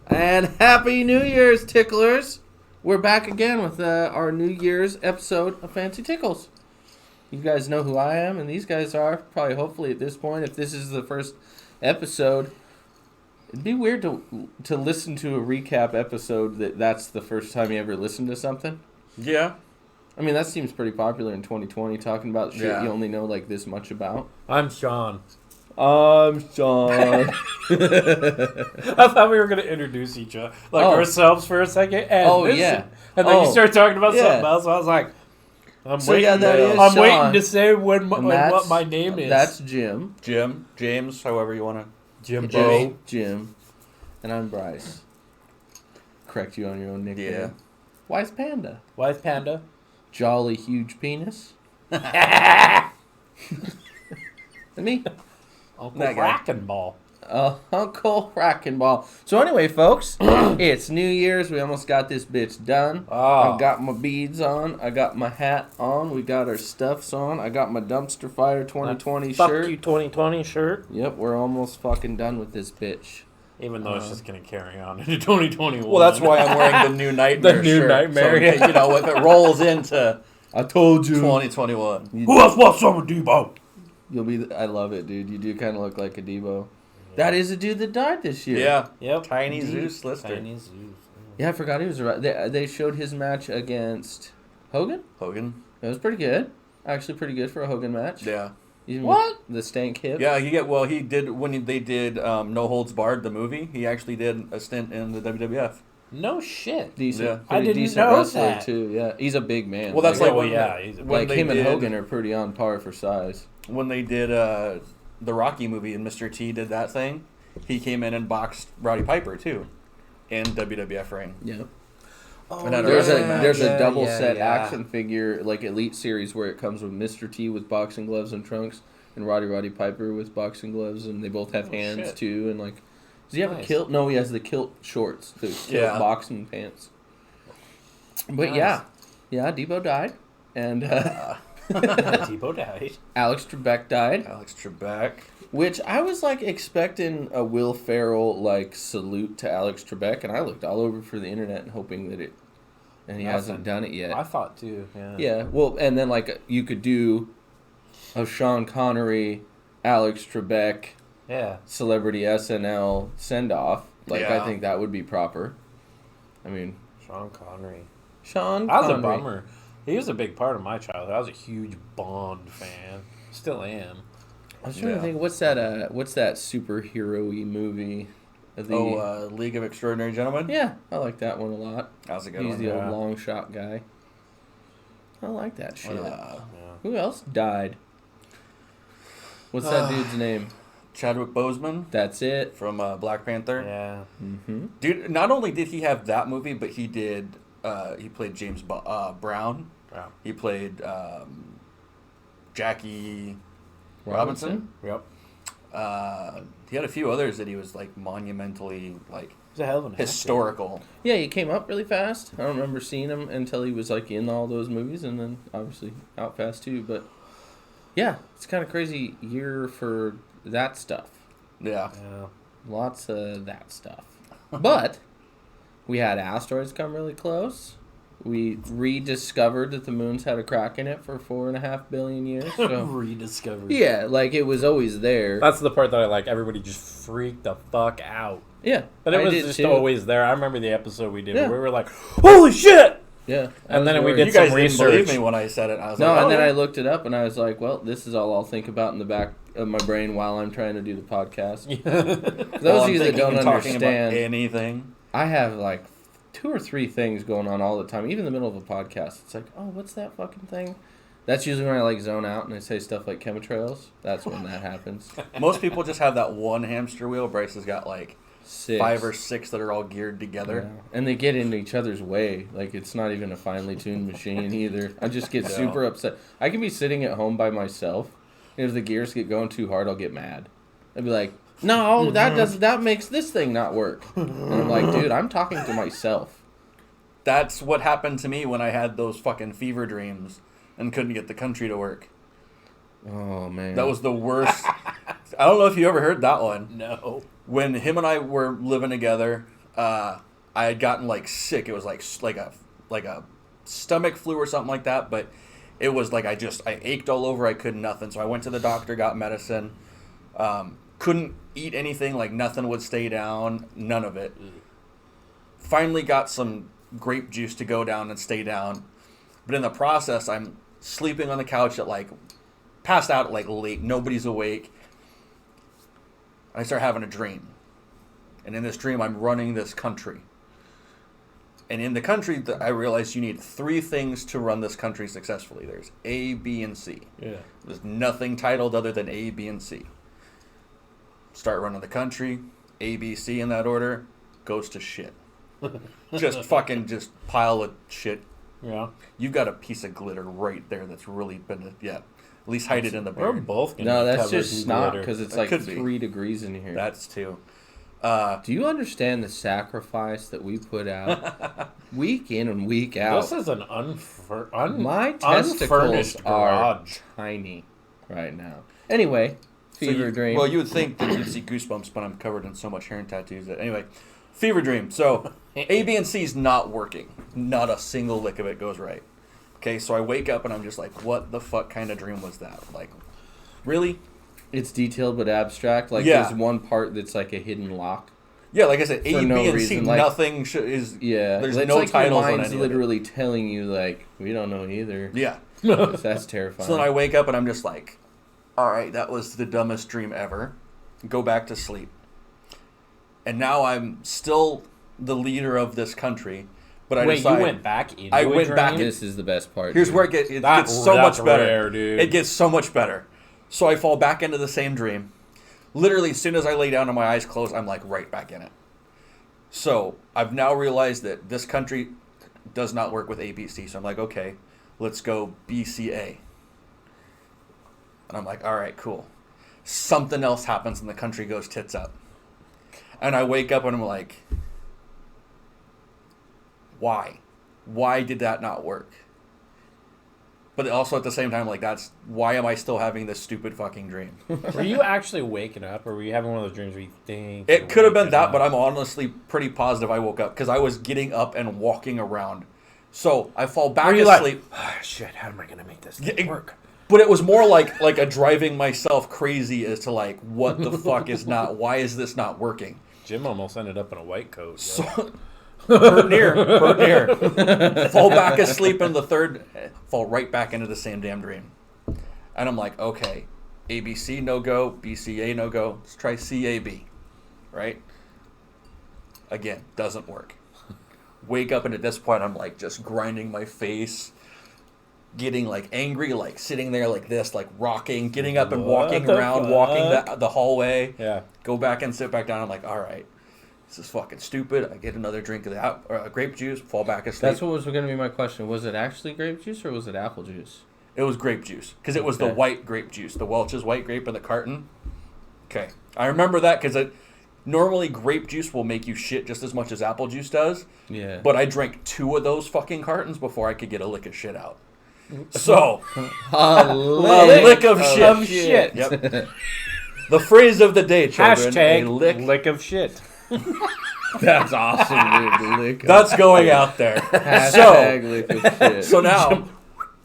And Happy New Year's, Ticklers! We're back again with our New Year's episode of Fancy Tickles. You guys know who I am, and these guys are. Probably, hopefully, at this point, if this is the first episode, it'd be weird to listen to a recap episode that's the first time you ever listened to something. Yeah. I mean, that seems pretty popular in 2020, talking about shit you only know, like, this much about. I'm Sean. I'm Sean. I thought we were going to introduce each other, ourselves for a second. And And then you start talking about something else. I was like, I'm waiting to say what my name is. That's Jim. Jim. James, however you want to. Jim. And I'm Bryce. Correct you on your own nickname. Yeah. Wise Panda. Wise Panda. Jolly huge penis. And me. Uncle Rackenball. Uncle Rackenball. So anyway, folks, it's New Year's. We almost got this bitch done. I got my beads on. I got my hat on. We got our stuffs on. I got my Dumpster Fire 2020 shirt. Fuck you 2020 shirt. Yep, we're almost fucking done with this bitch. Even though it's just going to carry on into 2021. Well, that's why I'm wearing the new Nightmare shirt. Nightmare. So, you know, if it rolls into I told you 2021. Who else wants some of Debo? I love it, dude. You do kind of look like a Debo. That is a dude that died this year. Yeah. Yep. Tiny Zeus Lister. Tiny Zeus. Yeah, I forgot he was around. They showed his match against Hogan. It was pretty good. Actually, pretty good for a Hogan match. Yeah. Even what? The stank hip. Yeah, he did when they did No Holds Barred, the movie. He actually did a stint in the WWF. No shit. Decent. Yeah. I didn't decent know wrestler that. Too. Yeah, he's a big man. Well, that's he's like him and Hogan are pretty on par for size. When they did the Rocky movie and Mr. T did that thing, he came in and boxed Roddy Piper too, in WWF ring. Yeah. Oh, there's a double set action figure like Elite Series where it comes with Mr. T with boxing gloves and trunks and Roddy Piper with boxing gloves, and they both have hands too. And like, does he have a kilt? No, he has the kilt shorts, the kilt boxing pants. But yeah, Debo died, and Debo died. Alex Trebek died. Which I was like expecting a Will Ferrell like salute to Alex Trebek, and I looked all over for the internet and hoping that he hasn't done it yet. I thought too. Yeah. Yeah. Well, and then like you could do a Sean Connery, Alex Trebek, celebrity SNL send off. Like I think that would be proper. I mean, Sean Connery. That was a bummer. He was a big part of my childhood. I was a huge Bond fan. Still am. I was trying to think, what's that superhero-y movie? League of Extraordinary Gentlemen? Yeah, I like that one a lot. That was a good He's one. the old long shot guy. I like that shit. Who else died? What's that dude's name? Chadwick Boseman. That's it. From Black Panther. Yeah. Mm-hmm. Dude, not only did he have that movie, but he did, he played James Brown. Wow. He played Jackie Robinson. Yep. He had a few others that he was like monumentally like He's a hell of an historical. actor. Yeah, he came up really fast. I don't remember seeing him until he was like in all those movies, and then obviously out fast too. But yeah, it's kind of crazy year for that stuff. Yeah. Lots of that stuff. But we had asteroids come really close. We rediscovered that the moon's had a crack in it for 4.5 billion years. So. Rediscovered. Yeah, like it was always there. That's the part that I like. Everybody just freaked the fuck out. Yeah. But it was just always there. I remember the episode we did where we were like, holy shit! Yeah. And then we did you some guys research. didn't believe me when I said it. I was then I looked it up and I was like, well, this is all I'll think about in the back of my brain while I'm trying to do the podcast. Those of you that don't understand anything, I have like 2 or 3 things going on all the time, even in the middle of a podcast. It's like, oh, what's that fucking thing? That's usually when I like zone out and I say stuff like chemtrails. That's when that happens. Most people just have that one hamster wheel. Bryce has got like 6. 5 or 6 that are all geared together. Yeah. And they get into each other's way. Like, it's not even a finely tuned machine either. I just get super upset. I can be sitting at home by myself, and if the gears get going too hard, I'll get mad. I'd be like, no, that makes this thing not work. And I'm like, dude, I'm talking to myself. That's what happened to me when I had those fucking fever dreams and couldn't get the country to work. Oh, man. That was the worst. I don't know if you ever heard that one. No. When him and I were living together, I had gotten like sick. It was like a stomach flu or something like that, but it was like I ached all over. I couldn't nothing. So I went to the doctor, got medicine. Couldn't eat anything. Like nothing would stay down. None of it. Finally got some grape juice to go down and stay down. But in the process, I'm sleeping on the couch at like passed out at like late. Nobody's awake. I start having a dream. And in this dream, I'm running this country. And in the country, I realized you need 3 things to run this country successfully. There's A, B, and C. Yeah. There's nothing titled other than A, B, and C. Start running the country. A, B, C in that order. Goes to shit. Just pile of shit. Yeah. You've got a piece of glitter right there that's really been, at least hide it in the beard. We're both going to No, that's just snot because it's like 3 be. degrees in here. That's too. Do you understand the sacrifice that we put out week in and week out? This is an my testicles are tiny right now. Anyway, fever dream. Well, you would think that you'd see goosebumps, but I'm covered in so much hair and tattoos. Anyway, fever dream. So A, B, and C is not working. Not a single lick of it goes right. Okay, so I wake up and I'm just like, what the fuck kind of dream was that? Like, really? It's detailed but abstract. Like, there's one part that's like a hidden lock. Yeah, like I said, A, B, and C, like, nothing is... Yeah. There's no like titles on any of it. It's literally telling you, like, we don't know either. Yeah. That's terrifying. So then I wake up and I'm just like, all right, that was the dumbest dream ever. Go back to sleep. And now I'm still the leader of this country. But I decided, you went back into I went back. This is the best part. Here's where it gets so much better. Rare, dude. It gets so much better. So I fall back into the same dream. Literally, as soon as I lay down and my eyes close, I'm like right back in it. So I've now realized that this country does not work with ABC. So I'm like, okay, let's go BCA. And I'm like, all right, cool. Something else happens and the country goes tits up. And I wake up and I'm like, why? Why did that not work? But also at the same time, like, why am I still having this stupid fucking dream? Were you actually waking up, or were you having one of those dreams where you think... It could have been that, but I'm honestly pretty positive I woke up, because I was getting up and walking around. So I fall back asleep. Oh, shit, how am I going to make this thing work? But it was more like a driving myself crazy as to, like, what the fuck is not... Why is this not working? Jim almost ended up in a white coat. So... Pert near. Fall back asleep in the third, fall right back into the same damn dream. And I'm like, okay, ABC no go, BCA no go, let's try CAB, right? Again, doesn't work. Wake up and at this point I'm like just grinding my face, getting like angry, like sitting there like this, like rocking, getting up and walking around, walking the hallway. Yeah. Go back and sit back down. I'm like, all right. This is fucking stupid. I get another drink of the grape juice, fall back asleep. That's what was going to be my question. Was it actually grape juice or was it apple juice? It was grape juice because it was the white grape juice, the Welch's white grape in the carton. Okay. I remember that because normally grape juice will make you shit just as much as apple juice does. Yeah. But I drank 2 of those fucking cartons before I could get a lick of shit out. So, a lick of shit. Yep. The phrase of the day, children. Hashtag lick of shit. That's awesome, dude. That's going out there. Hashtag lick of shit. So now,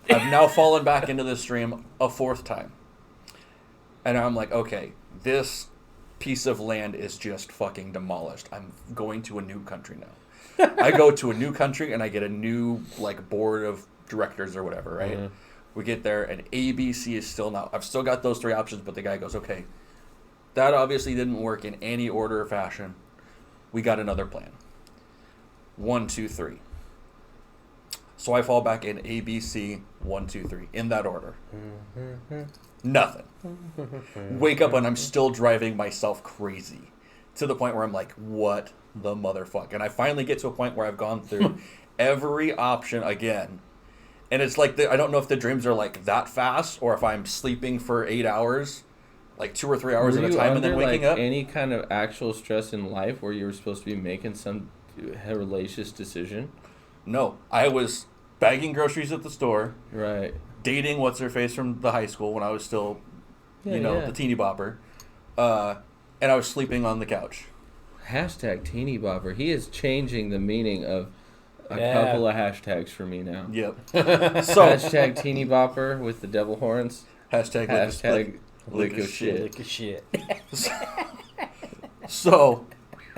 I've now fallen back into this stream a 4th time. And I'm like, okay, this piece of land is just fucking demolished. I'm going to a new country now. I go to a new country and I get a new like board of directors or whatever, right? Mm-hmm. We get there and ABC is still not. I've still got those 3 options, but the guy goes, okay, that obviously didn't work in any order or fashion. We got another plan. 1, 2, 3. So I fall back in ABC 1, 2, 3 in that order. Nothing. Wake up and I'm still driving myself crazy to the point where I'm like, what the motherfuck? And I finally get to a point where I've gone through every option again. And it's like, I don't know if the dreams are like that fast or if I'm sleeping for 8 hours, like 2 or 3 hours at a time and then waking up. Any kind of actual stress in life where you were supposed to be making some hellacious decision? No. I was bagging groceries at the store. Right. Dating what's-her-face from the high school when I was still, the teeny bopper. And I was sleeping on the couch. Hashtag teeny bopper. He is changing the meaning of a couple of hashtags for me now. Yep. So hashtag teeny bopper with the devil horns. Hashtag lick of shit. Lick of shit. So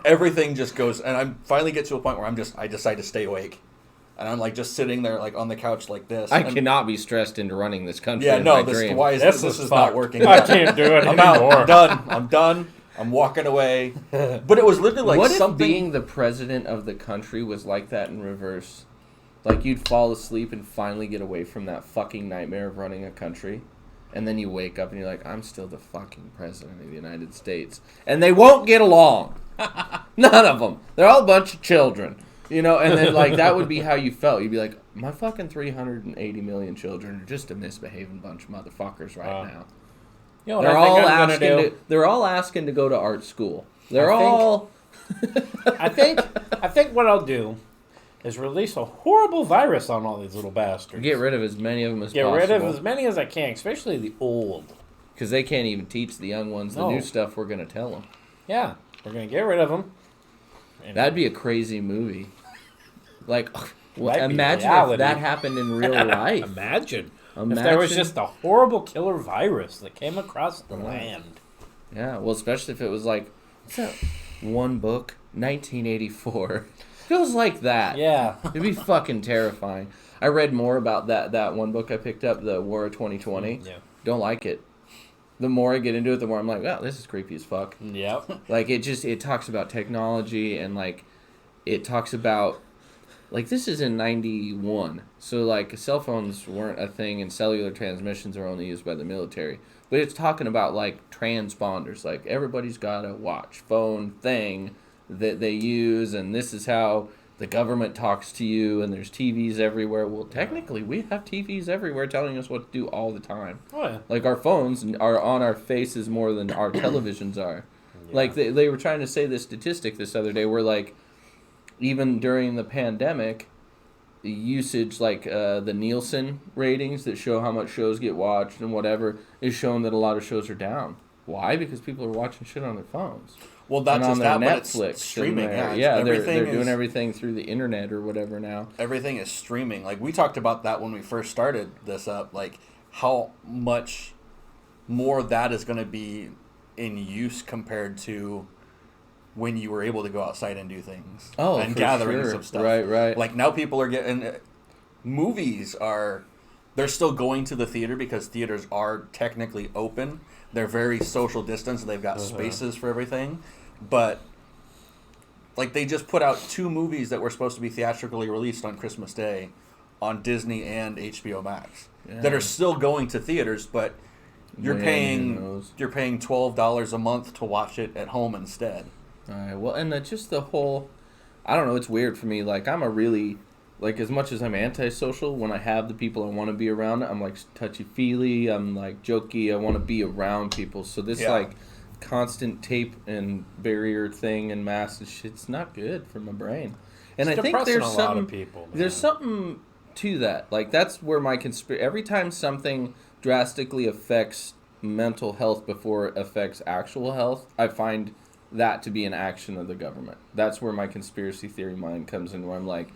everything just goes, and I finally get to a point where I decide to stay awake. And I'm like just sitting there like on the couch like this. I cannot be stressed into running this country. Yeah, no, this is not working. I can't do it anymore. I'm done. I'm walking away. But it was literally like what something. If being the president of the country was like that in reverse? Like you'd fall asleep and finally get away from that fucking nightmare of running a country. And then you wake up and you're like, I'm still the fucking president of the United States. And they won't get along. None of them. They're all a bunch of children. And then, like, that would be how you felt. You'd be like, my fucking 380 million children are just a misbehaving bunch of motherfuckers right now. They're all asking to go to art school. I think what I'll do is release a horrible virus on all these little bastards. Get rid of as many of them as possible. Get rid of as many as I can, especially the old. Because they can't even teach the young ones the new stuff we're going to tell them. Yeah, we're going to get rid of them. That'd be a crazy movie. Like, imagine if that happened in real life. Imagine if there was just a horrible killer virus that came across the land. Yeah, well, especially if it was like, what's that one book? 1984. Feels like that. Yeah. It'd be fucking terrifying. I read more about that one book I picked up, The War of 2020. Yeah. Don't like it. The more I get into it, the more I'm like, wow, this is creepy as fuck. Yep. Like, it talks about technology and, like, it talks about, like, this is in 91. So, like, cell phones weren't a thing and cellular transmissions are only used by the military. But it's talking about, like, transponders. Like, everybody's got a watch, phone thing that they use, and this is how the government talks to you, and there's TVs everywhere. Well, technically, we have TVs everywhere telling us what to do all the time. Oh, yeah. Like, our phones are on our faces more than our televisions are. Yeah. Like, they were trying to say this statistic this other day where, like, even during the pandemic, the usage, like the Nielsen ratings that show how much shows get watched and whatever, is showing that a lot of shows are down. Why? Because people are watching shit on their phones. Well, that's just that, Netflix, but it's streaming. They're doing everything through the internet or whatever now. Everything is streaming. Like, we talked about that when we first started this up, like, how much more that is going to be in use compared to when you were able to go outside and do things. Oh, and for gatherings sure. of stuff. Right. Like, now people are getting... Movies are... They're still going to the theater because theaters are technically open. They're very social distance. And they've got spaces for everything. But, like, they just put out 2 movies that were supposed to be theatrically released on Christmas Day on Disney and HBO Max that are still going to theaters, but you're paying $12 a month to watch it at home instead. All right. Well, and just the whole, I don't know, it's weird for me. Like, I'm a really, like, as much as I'm antisocial, when I have the people I want to be around, I'm, like, touchy-feely, I'm, like, jokey, I want to be around people. So this, like, constant tape and barrier thing and mask and shit's not good for my brain. And it's I think there's something to that. Like, that's where my every time something drastically affects mental health before it affects actual health, I find that to be an action of the government. That's where my conspiracy theory mind comes in, where I'm like,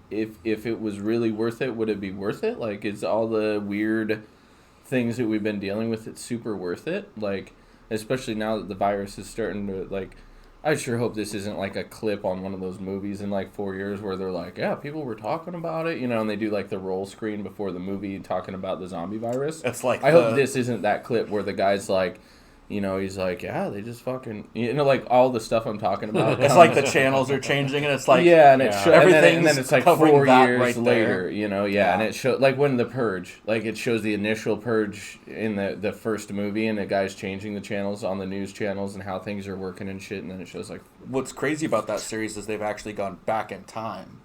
if it was really worth it, would it be worth it? Like, is all the weird things that we've been dealing with, it's super worth it? Like, especially now that the virus is starting to, like, I sure hope this isn't like a clip on one of those movies in like 4 years where they're like, yeah, people were talking about it, and they do like the roll screen before the movie talking about the zombie virus. It's like I hope this isn't that clip where the guy's like, he's like, yeah, they just fucking, like all the stuff I'm talking about. It's like the channels are changing, and it's like, yeah, and it shows everything, and then it's like 4 years right later, and it shows like when the Purge, like it shows the initial Purge in the first movie, and the guy's changing the channels on the news channels and how things are working and shit, and then it shows like. What's crazy about that series is they've actually gone back in time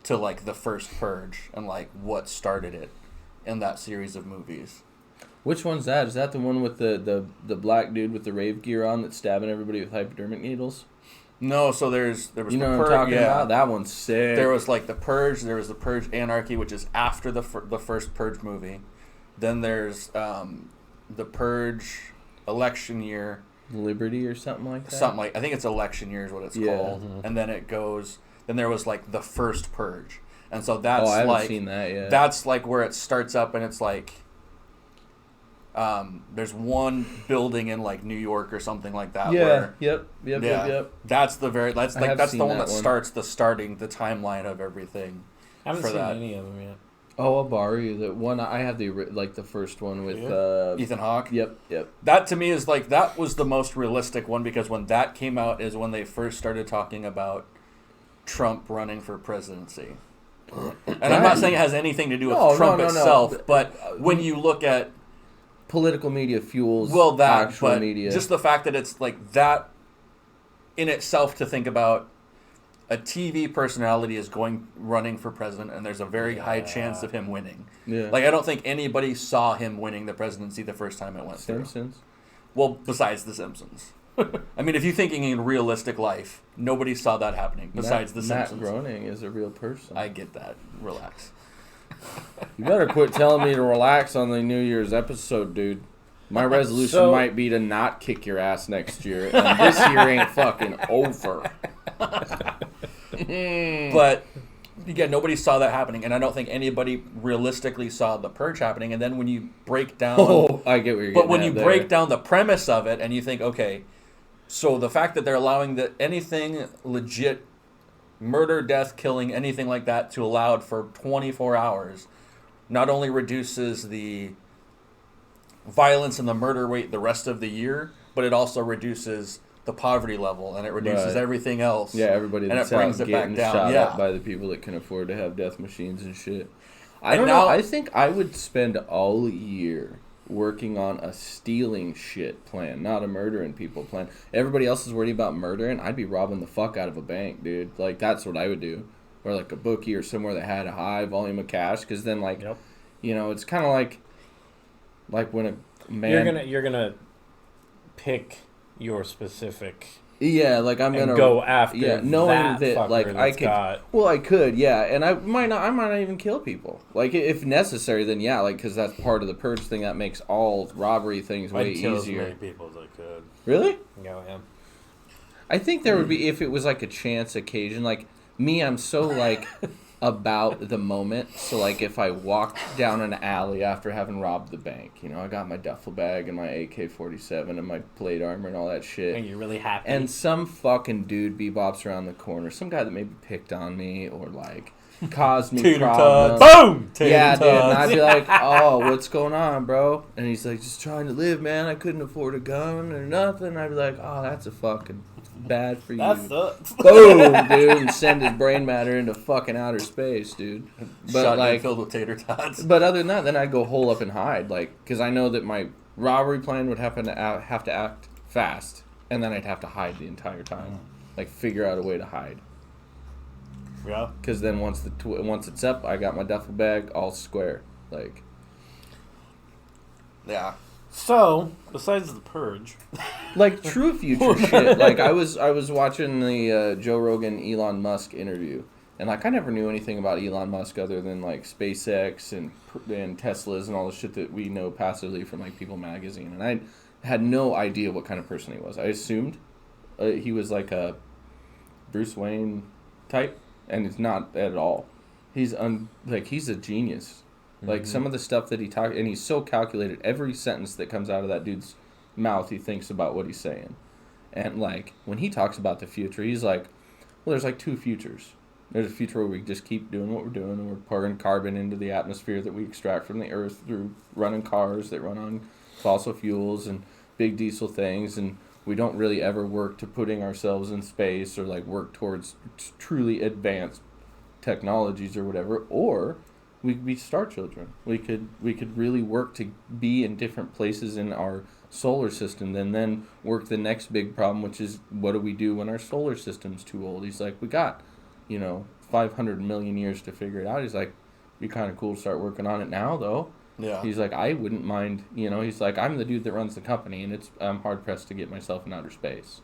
to like the first Purge and like what started it in that series of movies. Which one's that? Is that the one with the black dude with the rave gear on that's stabbing everybody with hypodermic needles? No, so there was the Purge. What I'm talking about? That one's sick. There was like the Purge. There was the Purge Anarchy, which is after the first Purge movie. Then there's the Purge election year, Liberty or something like that. Something like, I think it's election year is what it's called, and then it goes. Then there was like the first purge, and so that's I haven't seen that yet. That's like where it starts up, and it's like. There's one building in like New York or something like that. Yeah. Where, Yep. That's the that's the one that one. starts the timeline of everything. I haven't seen any of them yet. Oh, I'll borrow you the one. I have the first one with Ethan Hawke. Yep. That to me is like that was the most realistic one because when that came out is when they first started talking about Trump running for presidency. And I'm not saying it has anything to do with Trump itself, but when you look at political media fuels actual media. Just the fact that it's like that in itself to think about a TV personality is running for president and there's a very high chance of him winning. Yeah. Like I don't think anybody saw him winning the presidency the first time it went through. Simpsons. Well, besides The Simpsons. I mean, if you're thinking in realistic life, nobody saw that happening besides The Simpsons. Matt Groening is a real person. I get that. Relax. You better quit telling me to relax on the New Year's episode, dude. My resolution might be to not kick your ass next year, and this year ain't fucking over. But, again, nobody saw that happening, and I don't think anybody realistically saw the purge happening. And then when you break down... I get what you're getting But when you break down the premise of it, and you think, okay, so the fact that they're allowing anything legit... murder, death, killing, anything like that to allowed for 24 hours not only reduces the violence and the murder rate the rest of the year, but it also reduces the poverty level and it reduces everything else. Yeah, everybody that's and it brings out it back getting down. shot up by the people that can afford to have death machines and shit. I don't know. I think I would spend all year working on a stealing shit plan, not a murdering people plan. Everybody else is worried about murdering. I'd be robbing the fuck out of a bank, dude. Like, that's what I would do. Or, like, a bookie or somewhere that had a high volume of cash. Because then, like, you know, it's kind of like when a man... You're gonna pick your specific... Yeah, like I'm gonna go after. Yeah, knowing that like I could. Well, I could, yeah, and I might not even kill people. Like if necessary, then yeah, like because that's part of the purge thing that makes all robbery things way easier. I'd kill as many people as I could. Really? Yeah, I am. I think there would be if it was like a chance occasion. Like me, I'm so like about the moment. So like if I walked down an alley after having robbed the bank, you know, I got my duffel bag and my AK-47 and my plate armor and all that shit. And you're really happy. And some fucking dude bebops around the corner, some guy that maybe picked on me or like caused me problems. Boom! Yeah, dude. And I'd be like, "Oh, what's going on, bro?" And he's like, "Just trying to live, man. I couldn't afford a gun or nothing." I'd be like, "Oh, that's a fucking bad for you." That sucks. Boom, dude, and send his brain matter into fucking outer space, dude. But shotgun like filled with tater tots. But other than that, then I'd go hole up and hide, like, because I know that my robbery plan would have to act fast, and then I'd have to hide the entire time, like figure out a way to hide. Yeah. Because then once it's up, I got my duffel bag all square, like. Yeah. So, besides the purge, like true future shit. Like I was watching the Joe Rogan Elon Musk interview, and like I never knew anything about Elon Musk other than like SpaceX and Teslas and all the shit that we know passively from like People Magazine, and I had no idea what kind of person he was. I assumed he was like a Bruce Wayne type, and it's not at all. He's he's a genius. Like, some of the stuff that he talks... And he's so calculated. Every sentence that comes out of that dude's mouth, he thinks about what he's saying. And, like, when he talks about the future, he's like, well, there's, like, two futures. There's a future where we just keep doing what we're doing, and we're pouring carbon into the atmosphere that we extract from the earth through running cars that run on fossil fuels and big diesel things, and we don't really ever work to putting ourselves in space or, like, work towards truly advanced technologies or whatever, or... we could be star children. We could really work to be in different places in our solar system and then work the next big problem, which is what do we do when our solar system's too old? He's like, we got, 500 million years to figure it out. He's like, it'd be kind of cool to start working on it now, though. Yeah. He's like, I wouldn't mind, he's like, I'm the dude that runs the company, and I'm hard-pressed to get myself in outer space.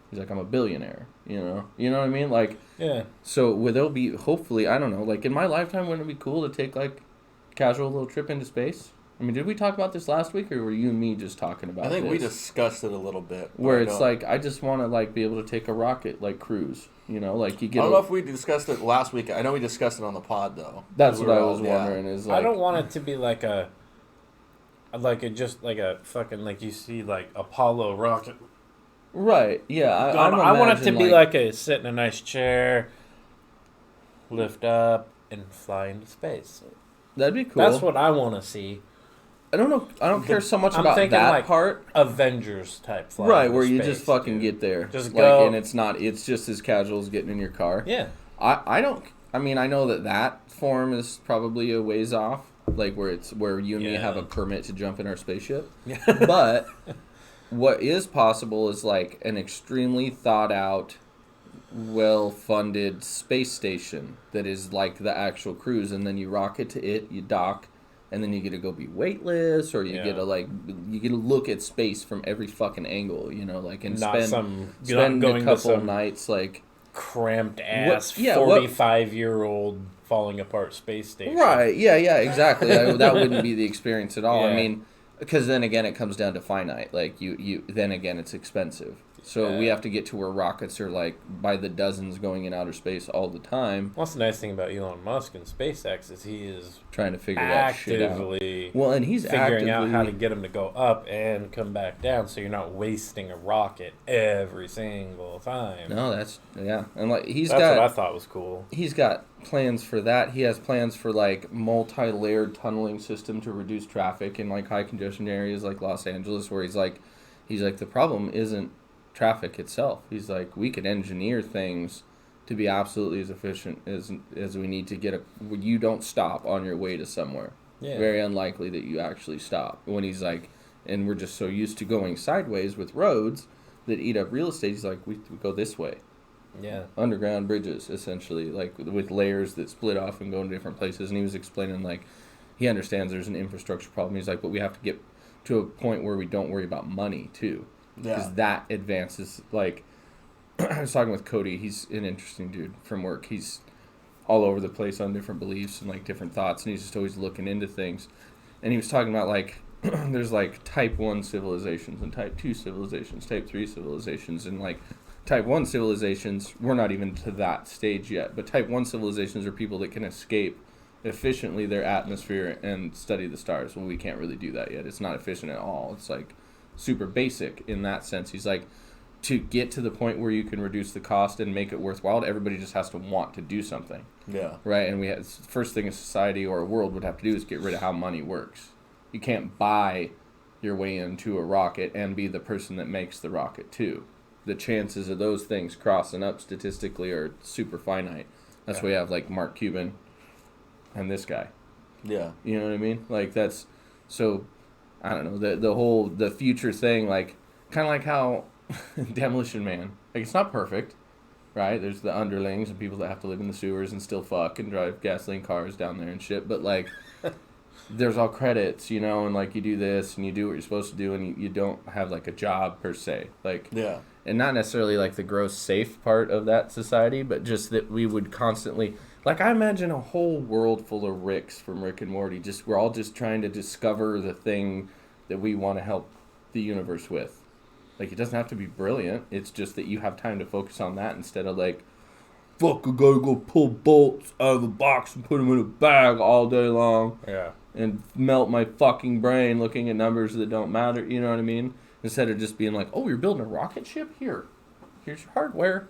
He's like, I'm a billionaire, You know what I mean? Like, yeah. So there'll be, hopefully, I don't know, like in my lifetime, wouldn't it be cool to take like a casual little trip into space? I mean, did we talk about this last week, or were you and me just talking about it? I think we discussed it a little bit. Where it's like, I just want to, like, be able to take a rocket, like, cruise. You know, like, you get... I don't know if we discussed it last week. I know we discussed it on the pod, though. That's what I was wondering, is, like... I don't want it to be like a fucking, like, you see, like, Apollo rocket. Right, yeah. I want it to be like a sit in a nice chair, lift up, and fly into space. That'd be cool. That's what I want to see. I don't know. I don't care so much about that like part. Avengers type flight. Right, where you just fucking get there. Just go. And it's just as casual as getting in your car. Yeah. I don't. I mean, I know that form is probably a ways off. Like where you and me have a permit to jump in our spaceship. Yeah. But what is possible is like an extremely thought out, well-funded space station that is like the actual cruise, and then you rocket to it, you dock, and then you get to go be weightless, or you get to look at space from every fucking angle, you know, like, and spend a couple nights like cramped ass 45-year-old falling apart space station. Right? Yeah, exactly. That wouldn't be the experience at all. Yeah. I mean, because then again, it comes down to finite. Like you then again, it's expensive. So we have to get to where rockets are like by the dozens going in outer space all the time. What's the nice thing about Elon Musk and SpaceX is he is trying to figure that shit out. Well, and he's figuring out how to get them to go up and come back down, so you're not wasting a rocket every single time. No, and like that's what I thought was cool. He's got plans for that. He has plans for like multi-layered tunneling system to reduce traffic in like high congestion areas like Los Angeles, where he's like the problem isn't traffic itself. He's like, we could engineer things to be absolutely as efficient as we need to get you don't stop on your way to somewhere. Yeah. Very unlikely that you actually stop. When he's like, and we're just so used to going sideways with roads that eat up real estate, he's like, we go this way. Yeah. Underground bridges, essentially, like with layers that split off and go in different places. And he was explaining, like, he understands there's an infrastructure problem. He's like, but we have to get to a point where we don't worry about money, too. Because that advances, like, I was talking with Cody. He's an interesting dude from work. He's all over the place on different beliefs and, like, different thoughts, and he's just always looking into things. And he was talking about, like, there's, like, type 1 civilizations and type 2 civilizations, type 3 civilizations, and, like, type 1 civilizations, we're not even to that stage yet, but type 1 civilizations are people that can escape efficiently their atmosphere and study the stars. Well, we can't really do that yet. It's not efficient at all. It's, like, super basic in that sense. He's like, to get to the point where you can reduce the cost and make it worthwhile, everybody just has to want to do something. Yeah. Right? And first thing a society or a world would have to do is get rid of how money works. You can't buy your way into a rocket and be the person that makes the rocket too. The chances of those things crossing up statistically are super finite. That's why you have like Mark Cuban and this guy. Yeah. You know what I mean? Like that's so I don't know, the future thing, like kind of like how Demolition Man, like it's not perfect, right? There's the underlings and people that have to live in the sewers and still fuck and drive gasoline cars down there and shit, but like there's all credits, you know, and like you do this and you do what you're supposed to do and you don't have like a job per se, like and not necessarily like the gross safe part of that society, but just that we would constantly, like I imagine a whole world full of Ricks from Rick and Morty, just we're all just trying to discover the thing that we want to help the universe with. Like it doesn't have to be brilliant, it's just that you have time to focus on that instead of like, fuck, I gotta go pull bolts out of a box and put them in a bag all day long. Yeah. And melt my fucking brain looking at numbers that don't matter, you know what I mean? Instead of just being like, oh, you're building a rocket ship? Here's your hardware.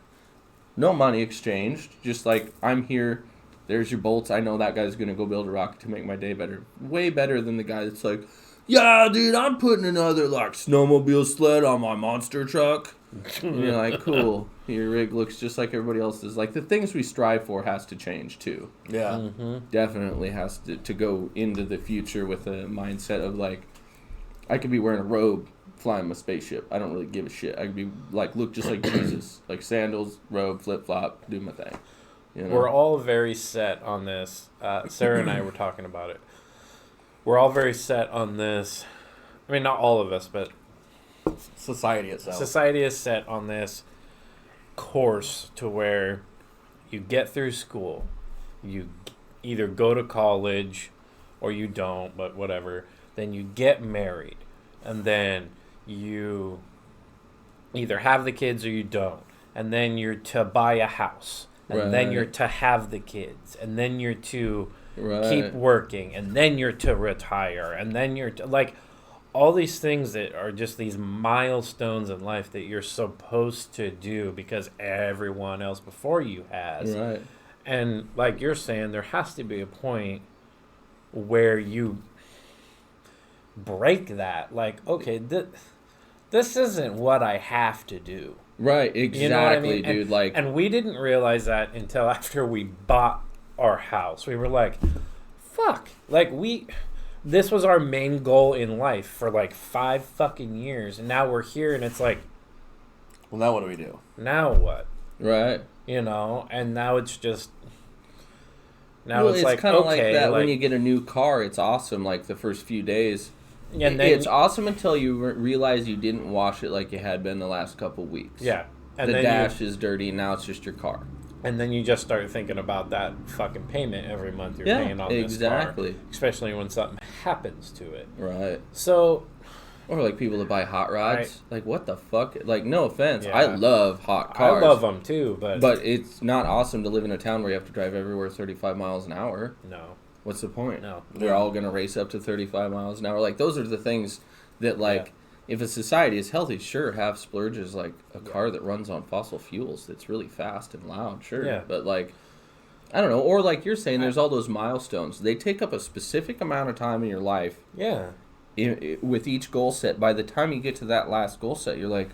No money exchanged. Just like, I'm here, there's your bolts. I know that guy's going to go build a rocket to make my day better. Way better than the guy that's like, yeah, dude, I'm putting another, like, snowmobile sled on my monster truck. And you're like, cool. Your rig looks just like everybody else's. Like, the things we strive for has to change, too. Yeah. Mm-hmm. Definitely has to go into the future with a mindset of, like, I could be wearing a robe flying my spaceship. I don't really give a shit. I could be, like, look just like Jesus. Like, sandals, robe, flip-flop, do my thing. You know? We're all very set on this. Sarah and I were talking about it. We're all very set on this. I mean, not all of us, but society itself. Society is set on this course to where you get through school, you either go to college or you don't, but whatever. then you get married, and then you either have the kids or you don't, and then you're to buy a house, and then you're to have the kids, and then you're to keep working, and then you're to retire, and then you're to, like, all these things that are just these milestones in life that you're supposed to do because everyone else before you has. Right. And like you're saying, there has to be a point where you break that. Like, okay, this isn't what I have to do. Right, exactly, you know what I mean? Dude. And we didn't realize that until after we bought our house. We were like, fuck. Like, this was our main goal in life for like 5 fucking years. And now we're here and it's like, well, now what do we do? Now what? Right. You know, and now it's just... Now it's like, kind of like that when you get a new car. It's awesome, like the first few days. Yeah, and then, it's awesome until you realize you didn't wash it like you had been the last couple weeks. Yeah. And the dash is dirty, and now it's just your car. And then you just start thinking about that fucking payment every month you're paying on this car. Especially when something happens to it. Right. So... Or like people that buy hot rods. Right. Like, what the fuck? Like, no offense. Yeah. I love hot cars. I love them too, but... But it's not awesome to live in a town where you have to drive everywhere 35 miles an hour. No. What's the point? No. They're all going to race up to 35 miles an hour. Like, those are the things that, like, if a society is healthy, sure, have splurges like a car that runs on fossil fuels that's really fast and loud, sure. Yeah. But, like, I don't know. Or like you're saying, there's all those milestones. They take up a specific amount of time in your life. Yeah. With each goal set. By the time you get to that last goal set, you're like,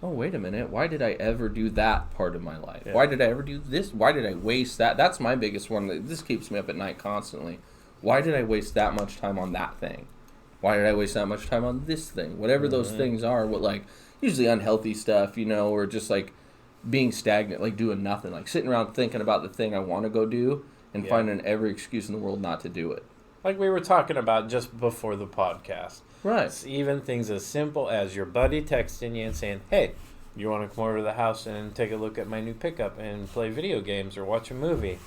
oh, wait a minute. Why did I ever do that part of my life? Yeah. Why did I ever do this? Why did I waste that? That's my biggest one. This keeps me up at night constantly. Why did I waste that much time on that thing? Why did I waste that much time on this thing? Whatever those things are, what, like, usually unhealthy stuff, you know, or just like being stagnant, like doing nothing, like sitting around thinking about the thing I want to go do and finding every excuse in the world not to do it. Like we were talking about just before the podcast. Right. It's even things as simple as your buddy texting you and saying, hey, you want to come over to the house and take a look at my new pickup and play video games or watch a movie?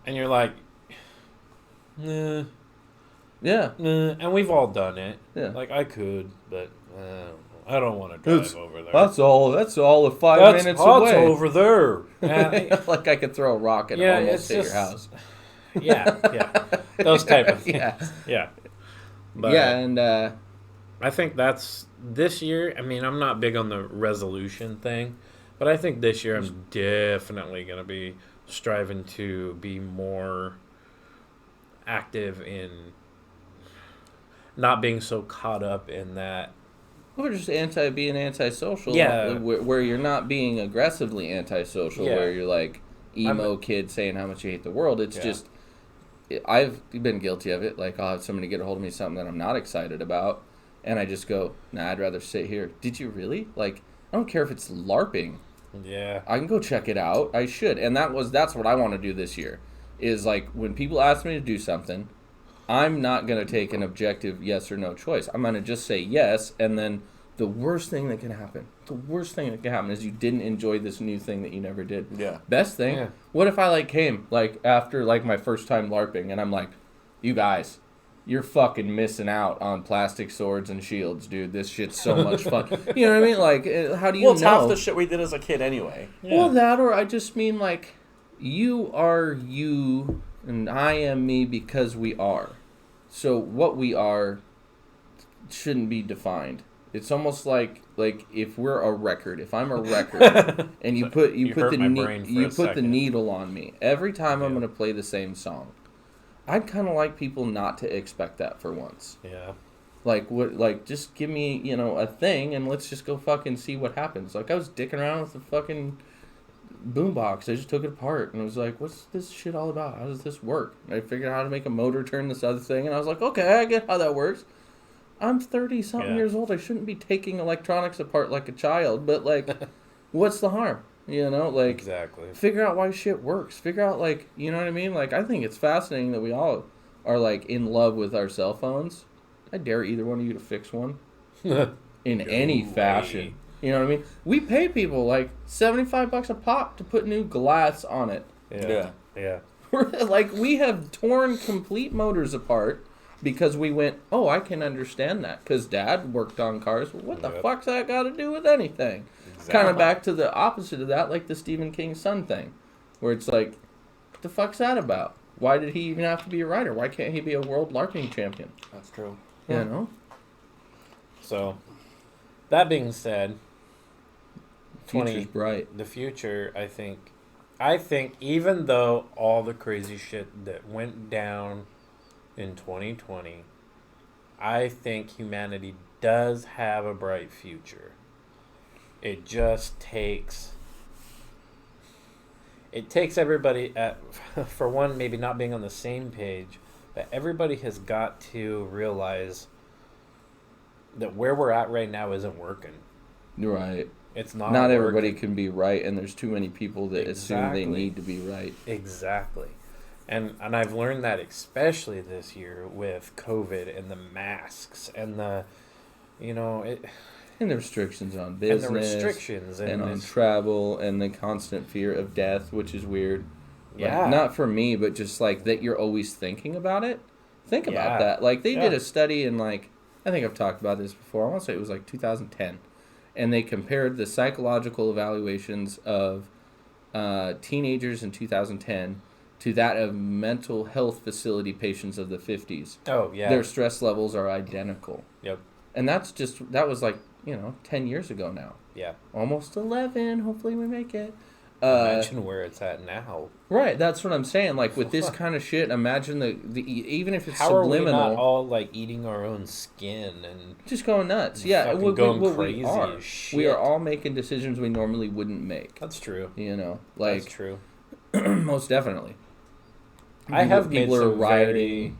And you're like, nah. Yeah. Nah. And we've all done it. Yeah. Like, I could, but I don't want to drive over there. That's all the 5 minutes away. That's over there. Like I could throw a rock and almost hit your house. Yeah. Those type of things. Yeah. But and I think that's this year. I mean, I'm not big on the resolution thing, but I think this year I'm definitely going to be striving to be more active in not being so caught up in that. Or just being antisocial. Yeah. Where you're not being aggressively antisocial, where you're like emo kid saying how much you hate the world. It's just... I've been guilty of it. Like, I'll have somebody get a hold of me something that I'm not excited about, and I just go, nah, I'd rather sit here. Did you really? Like, I don't care if it's LARPing. Yeah. I can go check it out. I should. And that's what I want to do this year, is like, when people ask me to do something, I'm not going to take an objective yes or no choice. I'm going to just say yes, and then the worst thing that can happen is you didn't enjoy this new thing that you never did. Yeah. Best thing, what if I came after my first time LARPing and I'm like, you guys, you're fucking missing out on plastic swords and shields, dude. This shit's so much fun. You know what I mean? Like, how do you know? Well, it's half the shit we did as a kid anyway. Yeah. Well, that, or I just mean like, you are you and I am me because we are. So what we are shouldn't be defined. It's almost like if we're a record, if I'm a record, and you put the needle on me every time I'm going to play the same song, I'd kind of like people not to expect that for once. Yeah. Just give me a thing and let's just go fucking see what happens. Like I was dicking around with the fucking boombox. I just took it apart and I was like, what's this shit all about? How does this work? And I figured out how to make a motor turn this other thing, and I was like, okay, I get how that works. I'm 30-something years old. I shouldn't be taking electronics apart like a child, but, what's the harm? Exactly. Figure out why shit works. Figure out, you know what I mean? I think it's fascinating that we all are, in love with our cell phones. I dare either one of you to fix one in any fashion. You know what I mean? We pay people, $75 a pop to put new glass on it. Yeah. We have torn complete motors apart because we went, oh, I can understand that because Dad worked on cars. Well, what the fuck's that got to do with anything? Exactly. Kind of back to the opposite of that, like the Stephen King son thing, where it's like, what the fuck's that about? Why did he even have to be a writer? Why can't he be a world LARPing champion? That's true. You know? So, that being said, future's bright. The future, I think even though all the crazy shit that went down in 2020, I think humanity does have a bright future. It just takes everybody for one, maybe not being on the same page, but everybody has got to realize that where we're at right now isn't working. Right. It's not. Not everybody can be right, and there's too many people that assume they need to be right. Exactly. And I've learned that especially this year with COVID and the masks and the, and the restrictions on business. And the restrictions. And on travel and the constant fear of death, which is weird. Yeah. Like, not for me, but just like that you're always thinking about it. Think about that. Like they did a study in I think I've talked about this before. I want to say it was 2010. And they compared the psychological evaluations of teenagers in 2010 to that of mental health facility patients of the 50s. Oh, yeah. Their stress levels are identical. Yep. And that was 10 years ago now. Yeah. Almost 11. Hopefully we make it. Imagine where it's at now. Right, that's what I'm saying. Like with this kind of shit, imagine the even if it's how subliminal. How are we not all eating our own skin and just going nuts? Yeah, going crazy as shit. We are all making decisions we normally wouldn't make. That's true. That's true. Most definitely. People are rioting.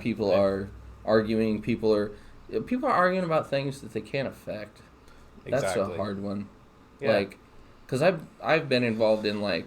People are arguing. People are arguing about things that they can't affect. Exactly. That's a hard one. Yeah. Because I've been involved in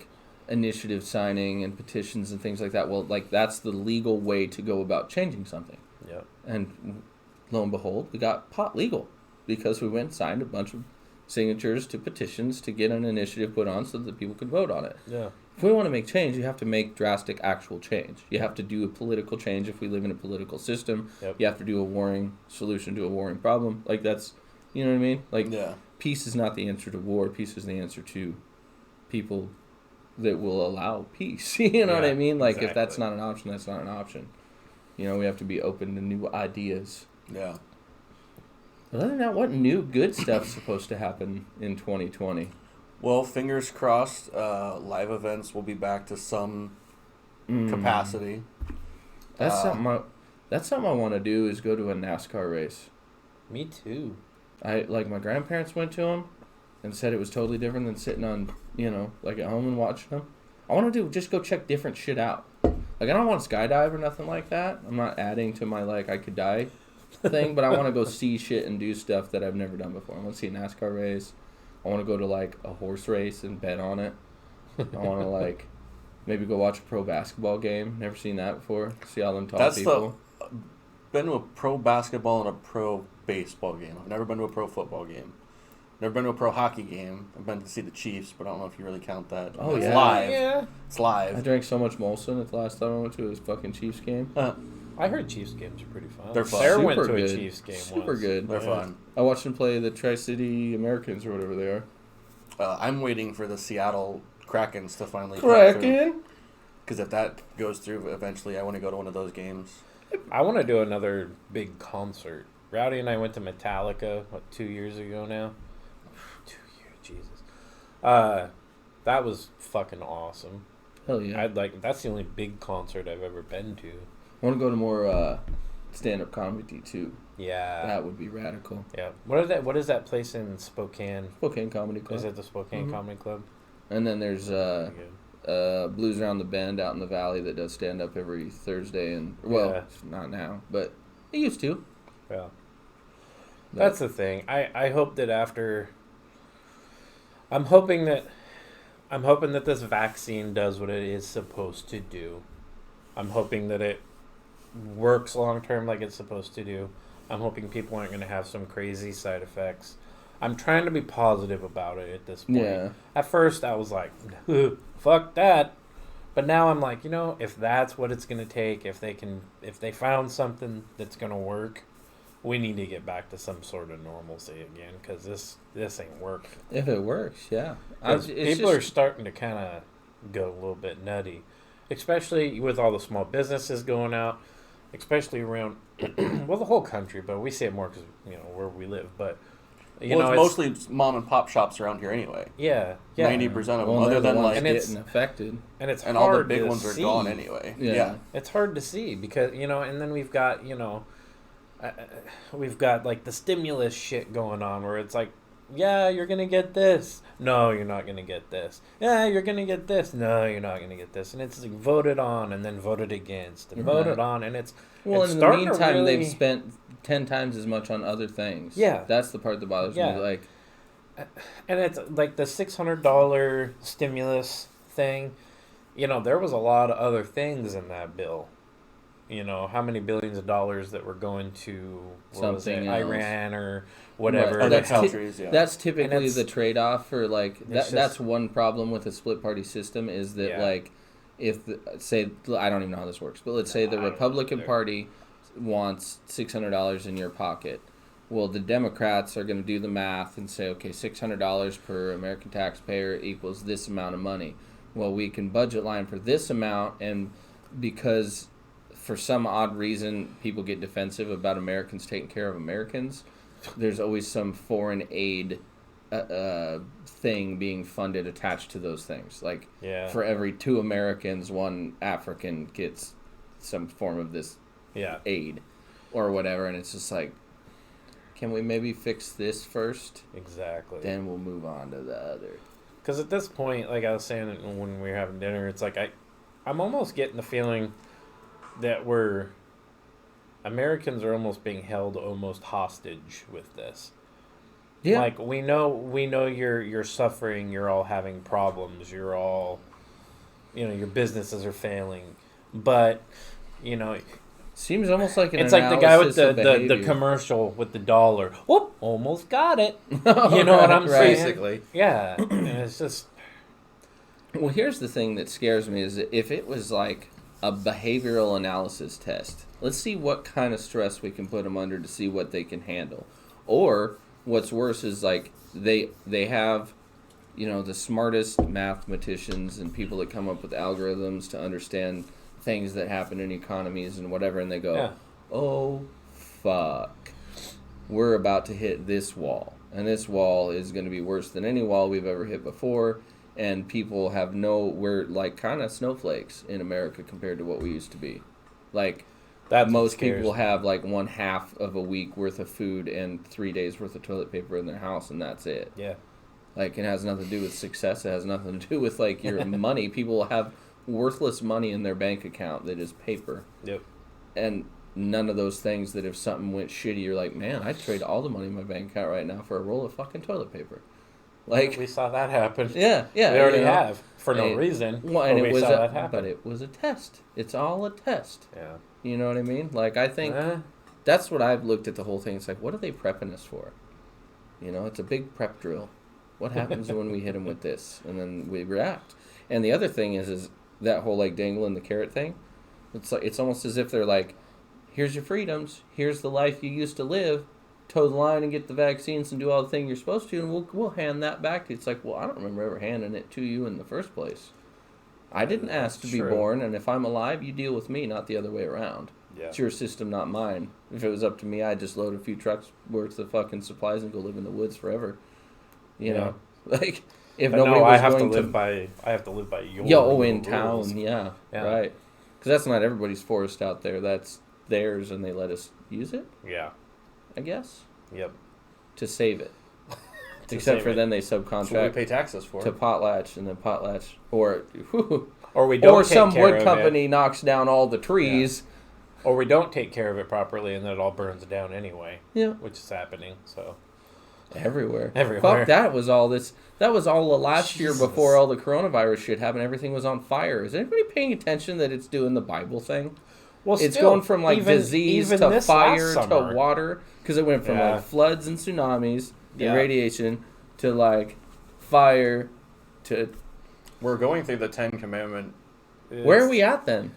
initiative signing and petitions and things like that. Well, that's the legal way to go about changing something. Yeah. And lo and behold, we got pot legal because we went and signed a bunch of signatures to petitions to get an initiative put on so that people could vote on it. Yeah. If we want to make change, you have to make drastic actual change. You have to do a political change if we live in a political system. Yep. You have to do a warring solution to a warring problem. That's, you know what I mean? Peace is not the answer to war. Peace is the answer to people that will allow peace. You know what I mean? Exactly. If that's not an option, that's not an option. We have to be open to new ideas. Yeah. Other than that, what new good stuff's supposed to happen in 2020? Well, fingers crossed, live events will be back to some capacity. That's something I want to do is go to a NASCAR race. Me too. My grandparents went to them and said it was totally different than sitting on, at home and watching them. I want to just go check different shit out. I don't want to skydive or nothing like that. I'm not adding to my, I could die thing, but I want to go see shit and do stuff that I've never done before. I want to see a NASCAR race. I want to go to, a horse race and bet on it. I want to, maybe go watch a pro basketball game. Never seen that before. See all them tall people. Been to a pro basketball and a pro baseball game. I've never been to a pro football game. Never been to a pro hockey game. I've been to see the Chiefs, but I don't know if you really count that. Oh, it's yeah. live. Yeah. It's live. I drank so much Molson at the last time I went to his fucking Chiefs game. I heard Chiefs games are pretty fun. They're fun. Sarah Super went to good. A Chiefs game Super once. good. They're fun. I watched them play the Tri-City Americans or whatever they are. I'm waiting for the Seattle Krakens to finally Kraken? Because if that goes through eventually, I want to go to one of those games. I want to do another big concert. Rowdy and I went to Metallica, 2 years ago now? 2 years, Jesus. That was fucking awesome. Hell yeah. That's the only big concert I've ever been to. I want to go to more stand-up comedy too. Yeah. That would be radical. Yeah. What is that place in Spokane? Spokane Comedy Club. Is it the Spokane Comedy Club? And then there's Blues Around the Bend out in the valley that does stand-up every Thursday. It's not now, but it used to. Yeah. That's the thing. I hope that after... I'm hoping that this vaccine does what it is supposed to do. I'm hoping that it works long-term like it's supposed to do. I'm hoping people aren't going to have some crazy side effects. I'm trying to be positive about it at this point. Yeah. At first, I was like, fuck that. But now I'm like, if that's what it's going to take, if they found something that's going to work, we need to get back to some sort of normalcy again, because this ain't working. If it works, yeah. People are starting to kind of go a little bit nutty, especially with all the small businesses going out, especially around, well, the whole country, but we see it more because, where we live. But, it's mostly mom and pop shops around here anyway. Yeah. 90% of them, other than like getting affected. And it's and hard all the big to ones are see. gone anyway. Yeah. It's hard to see because, and then we've got, we've got like the stimulus shit going on where it's like, yeah, you're going to get this. No, you're not going to get this. Yeah, you're going to get this. No, you're not going to get this. And it's like voted on and then voted against and voted on. And it's... Well, in the meantime, they've spent 10 times as much on other things. Yeah. That's the part that bothers me. Like, and it's like the $600 stimulus thing. There was a lot of other things in that bill. How many billions of dollars that were going to something Iran or whatever. Right. Other countries, That's typically the trade-off for, like, that's one problem with a split-party system is that, like, if, say, I don't even know how this works, but let's say the Republican Party wants $600 in your pocket. Well, the Democrats are going to do the math and say, okay, $600 per American taxpayer equals this amount of money. Well, we can budget line for this amount, and because... for some odd reason, people get defensive about Americans taking care of Americans. There's always some foreign aid thing being funded attached to those things. Like, for every 2 Americans, 1 African gets some form of this aid or whatever. And it's just like, can we maybe fix this first? Exactly. Then we'll move on to the other. Because at this point, like I was saying when we were having dinner, it's like I'm almost getting the feeling... that Americans are almost being held almost hostage with this. Yeah. Like we know you're suffering, you're all having problems, you're all your businesses are failing. But seems almost like it's like the guy with the commercial with the dollar. Whoop, almost got it. You know what I'm saying? Basically. Yeah. And it's just well, here's the thing that scares me is that if it was like a behavioral analysis test. Let's see what kind of stress we can put them under to see what they can handle. Or what's worse is like they have, the smartest mathematicians and people that come up with algorithms to understand things that happen in economies and whatever, and they go, oh, fuck. We're about to hit this wall. And this wall is going to be worse than any wall we've ever hit before. And people we're like kind of snowflakes in America compared to what we used to be. Like, most people have like 1/2 of a week worth of food and 3 days worth of toilet paper in their house, and that's it. Yeah. Like, it has nothing to do with success. It has nothing to do with like your money. People have worthless money in their bank account that is paper. Yep. And none of those things that if something went shitty, you're like, man, I'd trade all the money in my bank account right now for a roll of fucking toilet paper. Like, we saw that happen. Yeah. We already have for no reason. Well, and we saw that happen. But it was a test. It's all a test. Yeah. You know what I mean? Like, I think that's what I've looked at the whole thing. It's like, what are they prepping us for? It's a big prep drill. What happens when we hit them with this? And then we react. And the other thing is that whole like dangling the carrot thing. It's like it's almost as if they're like, here's your freedoms. Here's the life you used to live. Toe the line and get the vaccines and do all the things you're supposed to, and we'll hand that back to you. It's like, well, I don't remember ever handing it to you in the first place. I didn't ask to be born, and if I'm alive, you deal with me, not the other way around. Yeah. It's your system, not mine. If it was up to me, I'd just load a few trucks worth of fucking supplies and go live in the woods forever. You know, like if but nobody was going to I have to live by your in town, yeah, right. Because that's not everybody's forest out there. That's theirs, and they let us use it. Yeah. I guess. Yep. To save it. Except for then they subcontract. That's what we pay taxes for. To Potlatch, and then Potlatch, or we don't. Or some wood company knocks down all the trees. Yeah. Or we don't take care of it properly, and then it all burns down anyway. Yeah. Which is happening. So. Everywhere. Fuck, that was all this. That was all the last year before all the coronavirus shit happened. Everything was on fire. Is anybody paying attention that it's doing the Bible thing? Well, it's going from like disease to fire to water, because it went from like floods and tsunamis and radiation to like fire to. We're going through the 10 Commandment Where are we at then?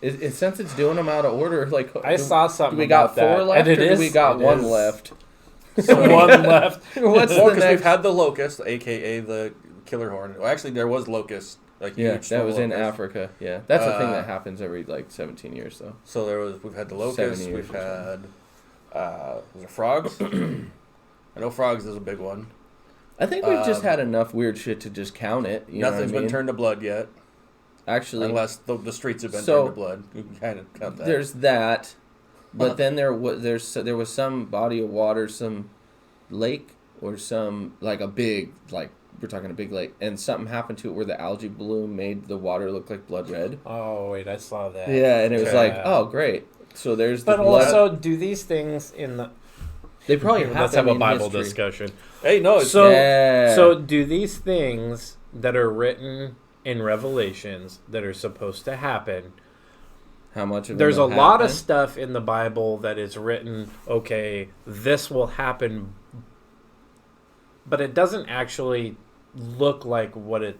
Since it's doing them out of order, like I saw something. Do we got about 4 left, or do we got 1 left? One left. What's the next? We've had the locust, aka the killer horn. Well, actually, there was locust. Like that was in Africa. Yeah, that's a thing that happens every 17 years, though. So we've had the locust. We've had was it frogs? I know frogs is a big one. I think we've just had enough weird shit to just count it. Nothing's been turned to blood yet. Actually, unless the streets have been turned to blood, you can kind of count that. There's that, but then there was some body of water, some lake, or some like a big we're talking a big lake, and something happened to it where the algae bloom made the water look like blood red. Oh wait, I saw that. Yeah, and it was like, oh great. So there's the blood. Also, do these things in the? They probably have. Let's have a Bible discussion. Hey, no. So do these things that are written in Revelations that are supposed to happen? How much of there's a lot of stuff in the Bible that is written. Okay, this will happen, but it doesn't actually look like what it.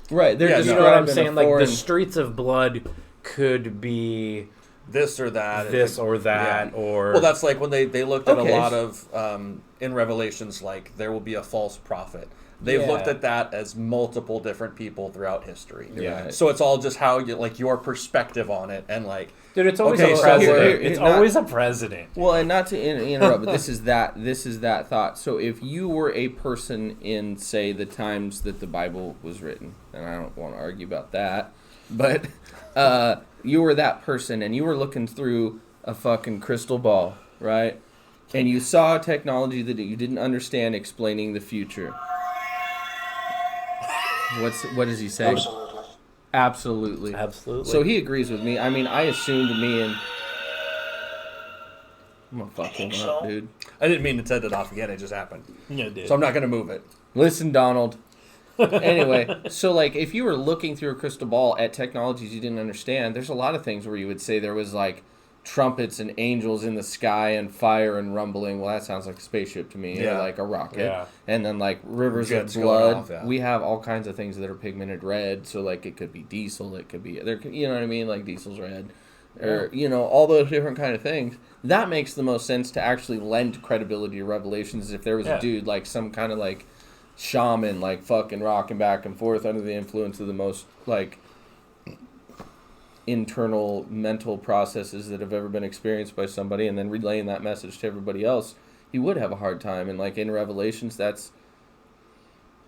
Right, you know what I'm saying? Like the streets of blood could be this or that, or well, that's like when they looked at a lot of in Revelations, like there will be a false prophet. They've looked at that as multiple different people throughout history. Yeah. So it's all just how you your perspective on it, and dude, it's always a president. It's always a president. Well, and not to interrupt, but this is that thought. So if you were a person in, say, the times that the Bible was written, and I don't want to argue about that, but you were that person, and you were looking through a fucking crystal ball, right? And you saw technology that you didn't understand explaining the future. What does he say? Absolutely. So he agrees with me. I mean, I assumed me and... I'm gonna fuck him up, dude. I didn't mean to set it off again. It just happened. Yeah, it did. So I'm not gonna move it. Listen, Donald. Anyway, so if you were looking through a crystal ball at technologies you didn't understand, there's a lot of things where you would say there was trumpets and angels in the sky and fire and rumbling. Well, that sounds like a spaceship to me, or like a rocket. Yeah. And then rivers of blood. Off, We have all kinds of things that are pigmented red. So it could be diesel. It could be you know what I mean? Like diesel's red, or all those different kind of things. That makes the most sense to actually lend credibility to Revelations. If there was a dude some kind of shaman fucking rocking back and forth under the influence of the most internal mental processes that have ever been experienced by somebody, and then relaying that message to everybody else, he would have a hard time. And in Revelations, that's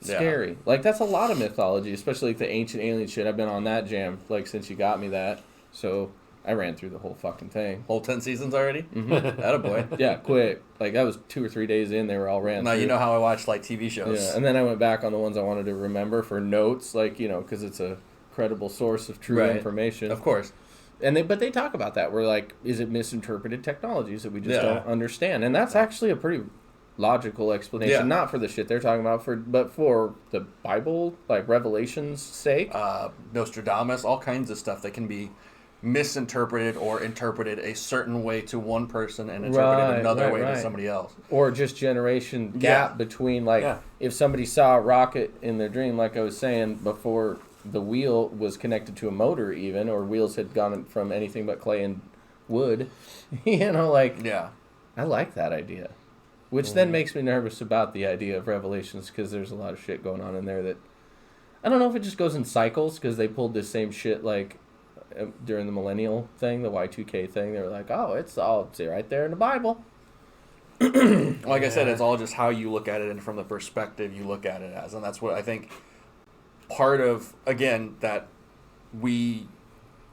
scary. That's a lot of mythology, especially the ancient alien shit. I've been on that jam since you got me that, so I ran through the whole fucking thing. Whole 10 seasons already? Mm-hmm. Attaboy. Yeah, quick. That was 2 or 3 days in, they were all ran now through. You know how I watch TV shows. Yeah, and then I went back on the ones I wanted to remember for notes, because it's a credible source of true information. Of course. But they talk about that. We're is it misinterpreted technologies that we just don't understand? And that's actually a pretty logical explanation. Yeah. Not for the shit they're talking about, but for the Bible, Revelation's sake. Nostradamus, all kinds of stuff that can be misinterpreted or interpreted a certain way to one person and interpreted another way to somebody else. Or just generation gap between, if somebody saw a rocket in their dream, like I was saying before, the wheel was connected to a motor even, or wheels had gone from anything but clay and wood. I like that idea. Which then makes me nervous about the idea of Revelations, because there's a lot of shit going on in there that... I don't know if it just goes in cycles, because they pulled this same shit, during the millennial thing, the Y2K thing. They were it's right there in the Bible. Like I said, it's all just how you look at it and from the perspective you look at it as. And that's what I think... part of, again, that we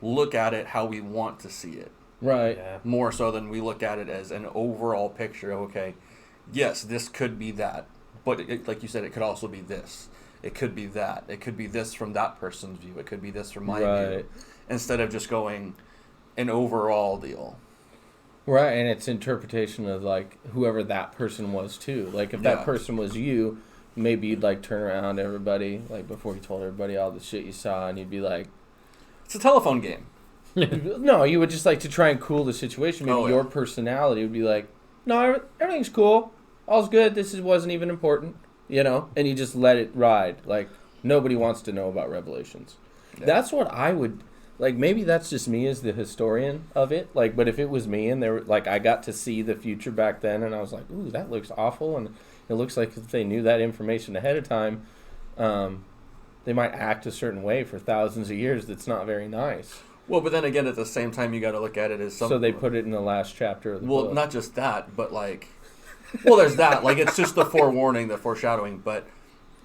look at it how we want to see it. Right. Yeah. More so than we look at it as an overall picture of, okay, yes, this could be that. But like you said, it could also be this. It could be that. It could be this from that person's view. It could be this from my view. Instead of just going an overall deal. Right, and it's interpretation of, whoever that person was, too. If that person was you... maybe you'd turn around to everybody before you told everybody all the shit you saw, and you'd be it's a telephone game. No, you would just to try and cool the situation. Maybe your personality would be no, everything's cool, all's good, wasn't even important, and you just let it ride. Nobody wants to know about Revelations. Yeah. That's what I would like. Maybe that's just me as the historian of it. Like, but if it was me and there, like, I got to see the future back then, and I was like, ooh, that looks awful, and it looks like if they knew that information ahead of time, they might act a certain way for thousands of years. That's not very nice. Well, but then again, at the same time, you got to look at it as something. So they put it in the last chapter of the book. Well, not just that, but like, well, there's that. Like, it's just the forewarning, the foreshadowing. But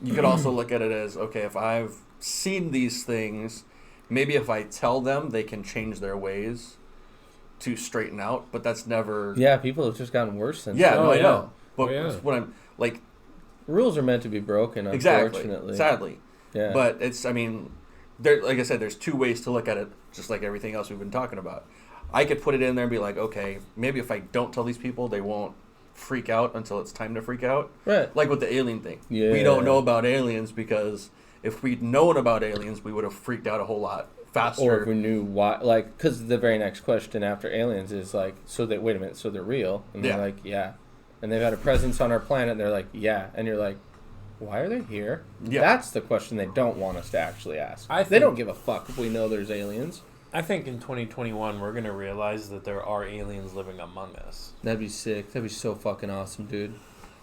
you could also look at it as, okay, if I've seen these things, maybe if I tell them, they can change their ways to straighten out. But that's never. Yeah, people have just gotten worse since. Yeah, I know. But what I'm like, rules are meant to be broken. Unfortunately, exactly. Sadly. Yeah. But it's, I mean, there. Like I said, there's two ways to look at it. Just like everything else we've been talking about. I could put it in there and be like, okay, maybe if I don't tell these people, they won't freak out until it's time to freak out. Right. Like with the alien thing. Yeah. We don't know about aliens because if we'd known about aliens, we would have freaked out a whole lot faster. Or if we knew why, like, because the very next question after aliens is like, so they, wait a minute, so they're real? And they're like, yeah. And they've had a presence on our planet, and they're like, yeah. And you're like, why are they here? Yeah. That's the question they don't want us to actually ask. They don't give a fuck if we know there's aliens. I think in 2021 we're going to realize that there are aliens living among us. That'd be sick. That'd be so fucking awesome, dude.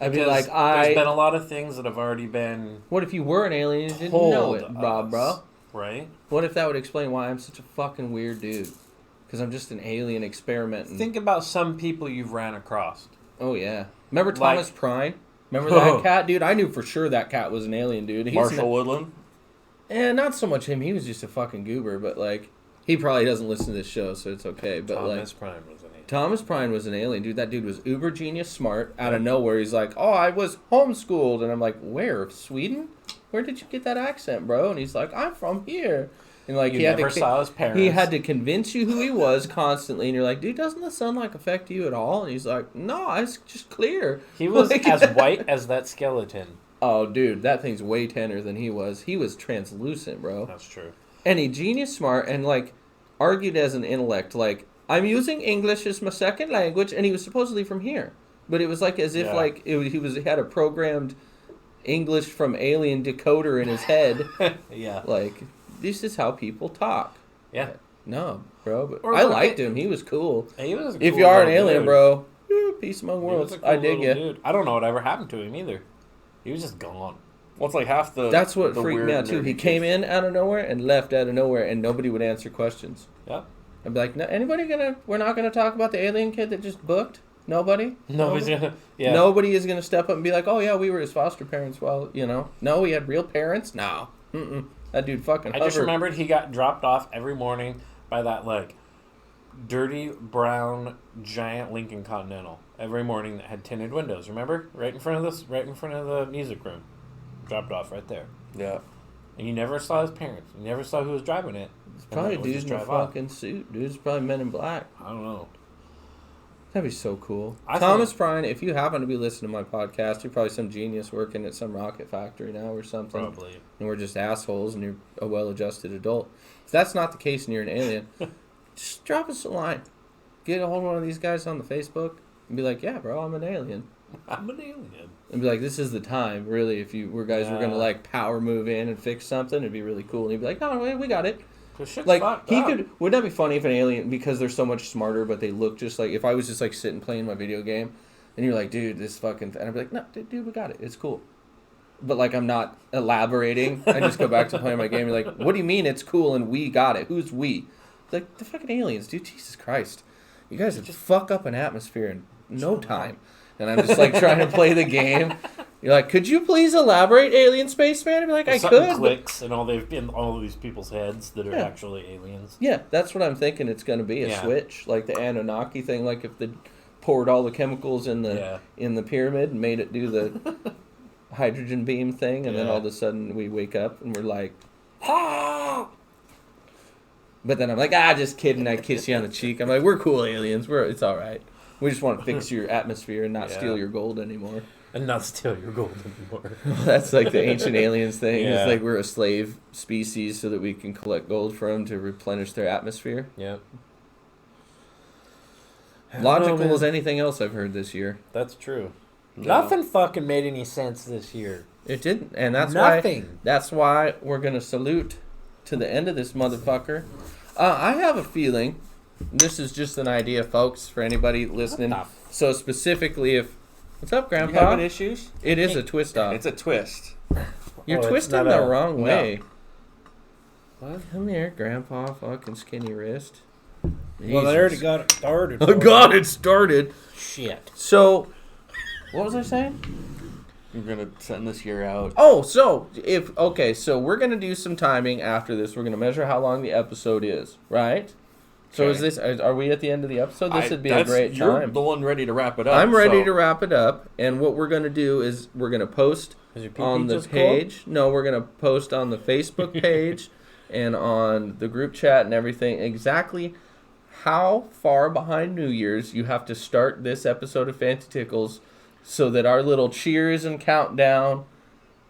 I'd be like, there's been a lot of things that have already been. What if you were an alien and didn't know it, bro? Right? What if that would explain why I'm such a fucking weird dude? Because I'm just an alien experimenting. Think about some people you've ran across. Oh, yeah. Remember Thomas Prine? Remember that cat, dude? I knew for sure that cat was an alien, dude. Marshall Woodland? Not so much him. He was just a fucking goober, but, like, he probably doesn't listen to this show, so it's okay. But Thomas Prine was an alien. Thomas Prine was an alien, dude. That dude was uber genius smart. Out of nowhere, he's like, oh, I was homeschooled. And I'm like, where? Sweden? Where did you get that accent, bro? And he's like, I'm from here. And like, he never saw his parents. He had to convince you who he was constantly, and you're like, dude, doesn't the sun like affect you at all? And he's like, no, it's just clear. He was like, as white as that skeleton. Oh, dude, that thing's way tanner than he was. He was translucent, bro. That's true. And he genius smart and like argued as an intellect, like, I'm using English as my second language, and he was supposedly from here, but it was like as if like he had a programmed English from alien decoder in his head. Yeah, like. This is how people talk. Yeah. No, bro. But I liked him. He was cool. He was a cool if you are an alien, dude. Bro, peace among worlds. Cool I dig you. Dude. I don't know what ever happened to him either. He was just gone. Well, it's like half the. That's what freaked me out too. He came in out of nowhere and left out of nowhere, and nobody would answer questions. Yeah. I'd be like, no, anybody gonna? We're not gonna talk about the alien kid that just booked. Nobody. Nobody's gonna. Yeah. Nobody is gonna step up and be like, oh yeah, we were his foster parents. Well, you know, no, he had real parents. No. Mm-mm. That dude fucking hovered. I just remembered he got dropped off every morning by that, like, dirty, brown, giant Lincoln Continental. Every morning that had tinted windows, remember? Right in front of the music room. Dropped off right there. Yeah. And you never saw his parents. You never saw who was driving it. It's probably a dude in a fucking suit. Dude's probably Men in Black. I don't know. That'd be so cool. Thomas Prine, if you happen to be listening to my podcast, you're probably some genius working at some rocket factory now or something. Probably. And we're just assholes and you're a well-adjusted adult. If that's not the case and you're an alien, just drop us a line. Get a hold of one of these guys on the Facebook and be like, yeah, bro, I'm an alien. I'm an alien. And be like, this is the time, really. If you were guys were going to, like, power move in and fix something, it'd be really cool. And he'd be like, no, we got it. Like, he could... Wouldn't that be funny if an alien... Because they're so much smarter, but they look just like... If I was just, like, sitting playing my video game, and you're like, dude, this fucking... And I'd be like, no, dude, we got it. It's cool. But, like, I'm not elaborating. I just go back to playing my game. You're like, what do you mean it's cool and we got it? Who's we? Like, the fucking aliens, dude. Jesus Christ. You guys would just fuck up an atmosphere in no time. And I'm just, like, trying to play the game... You're like, could you please elaborate, alien spaceman? I'd be like, I could. Clicks and all of these people's heads that are actually aliens. Yeah, that's what I'm thinking. It's going to be a switch, like the Anunnaki thing. Like if they poured all the chemicals in the pyramid and made it do the hydrogen beam thing, and then all of a sudden we wake up and we're like, ah! But then I'm like, just kidding. I kiss you on the cheek. I'm like, we're cool aliens. It's all right. We just want to fix your atmosphere and not steal your gold anymore. And not steal your gold anymore. That's like the ancient aliens thing. Yeah. It's like we're a slave species so that we can collect gold from them to replenish their atmosphere. Yep. Logical as anything else I've heard this year. That's true. No. Nothing fucking made any sense this year. It didn't. And that's Nothing. That's why we're going to salute to the end of this motherfucker. I have a feeling, this is just an idea, folks, for anybody listening. So specifically if... What's up, Grandpa? You having issues? It is a twist off. It's a twist. You're twisting the wrong way. What? Come here, Grandpa, fucking skinny wrist. Well, I already got it started. I got it started. Shit. So, what was I saying? You're going to send this year out. Oh, so we're going to do some timing after this. We're going to measure how long the episode is, right? So are we at the end of the episode? This would be a great time. You're the one ready to wrap it up. I'm ready to wrap it up, and what we're going to do is we're going to post on the page. Cold? No, we're going to post on the Facebook page and on the group chat and everything exactly how far behind New Year's you have to start this episode of Fancy Tickles so that our little cheers and countdown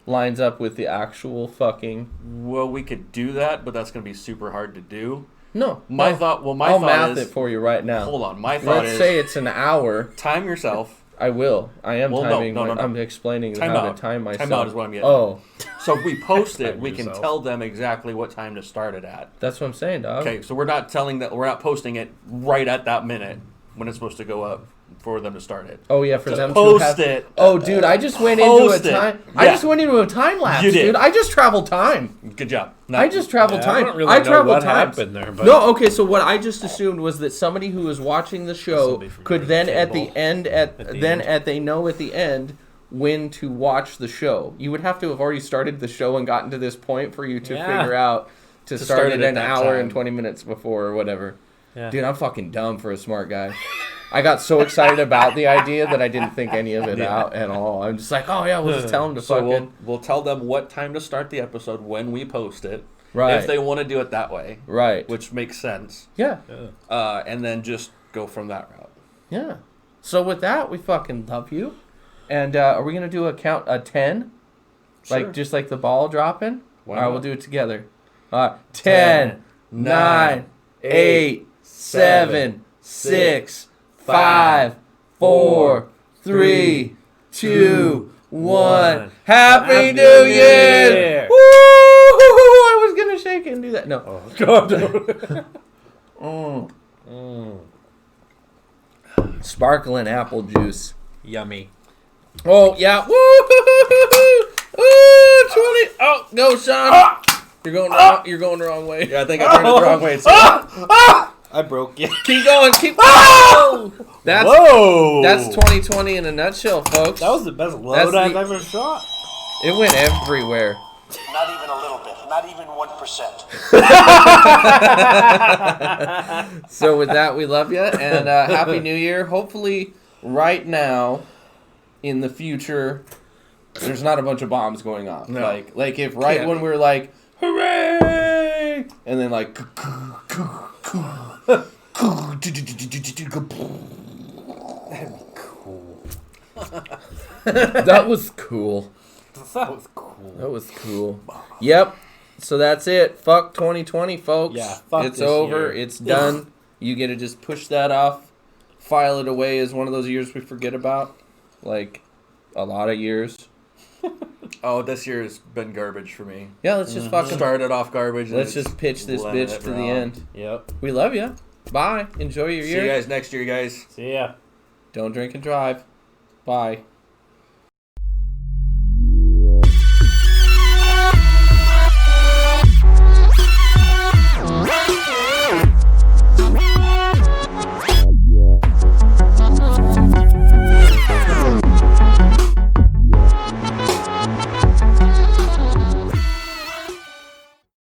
lines up with the actual fucking... Well, we could do that, but that's going to be super hard to do. No. My thought I'll math it for you right now. Hold on. My thought Let's say it's an hour. Time yourself. I will. I am timing. No. I'm explaining how to time myself. Time out is what I'm getting. Oh. So if we post it, we can tell them exactly what time to start it at. That's what I'm saying, dog. Okay, so we're not posting it right at that minute when it's supposed to go up for them to start it. Oh yeah, for them to post it. Oh, dude, I just went into a time. Yeah. I just went into a time lapse, dude. I just traveled time. Good job. I just traveled time. I don't really know what happened there. But no, okay. So what I just assumed was that somebody who was watching the show could then at the end they know at the end when to watch the show. You would have to have already started the show and gotten to this point for you to figure out to start it an hour and 20 minutes before or whatever. Yeah. Dude, I'm fucking dumb for a smart guy. I got so excited about the idea that I didn't think any of it out at all. I'm just like, oh yeah, we'll just tell them to fucking... We'll tell them what time to start the episode when we post it. Right. If they want to do it that way. Right. Which makes sense. Yeah. And then just go from that route. Yeah. So with that, we fucking love you. And are we going to do a count, a 10? Sure. Just like the ball dropping? All right, we'll do it together. 10, 9, 8, 7, 6, 5, 4, 3, 2, 1. Happy New Year! Woo! I was going to shake it and do that. No. Oh, God. No. Sparkling apple juice. Yummy. Oh, yeah. Woo! Ooh, 20. Oh, go, Sean. You're going wrong. You're going the wrong way. Yeah, I think I turned it the wrong way. I broke it. Keep going. Keep going. Whoa. That's 2020 in a nutshell, folks. That was the best load I've ever shot. It went everywhere. Not even a little bit. Not even 1%. So with that, we love you and Happy New Year. Hopefully, right now, in the future, there's not a bunch of bombs going off. No. Like if when we're like, hooray, and then like, that was cool. That was cool. Yep. So that's it. Fuck 2020, folks. Yeah, fuck it's over. It's done. You get to just push that off, file it away as one of those years we forget about, like a lot of years. Oh, this year has been garbage for me. Yeah, let's just fucking start it off garbage. Let's just pitch this bitch to the end. Yep. We love you. Bye. Enjoy your year. See you guys next year, guys. See ya. Don't drink and drive. Bye.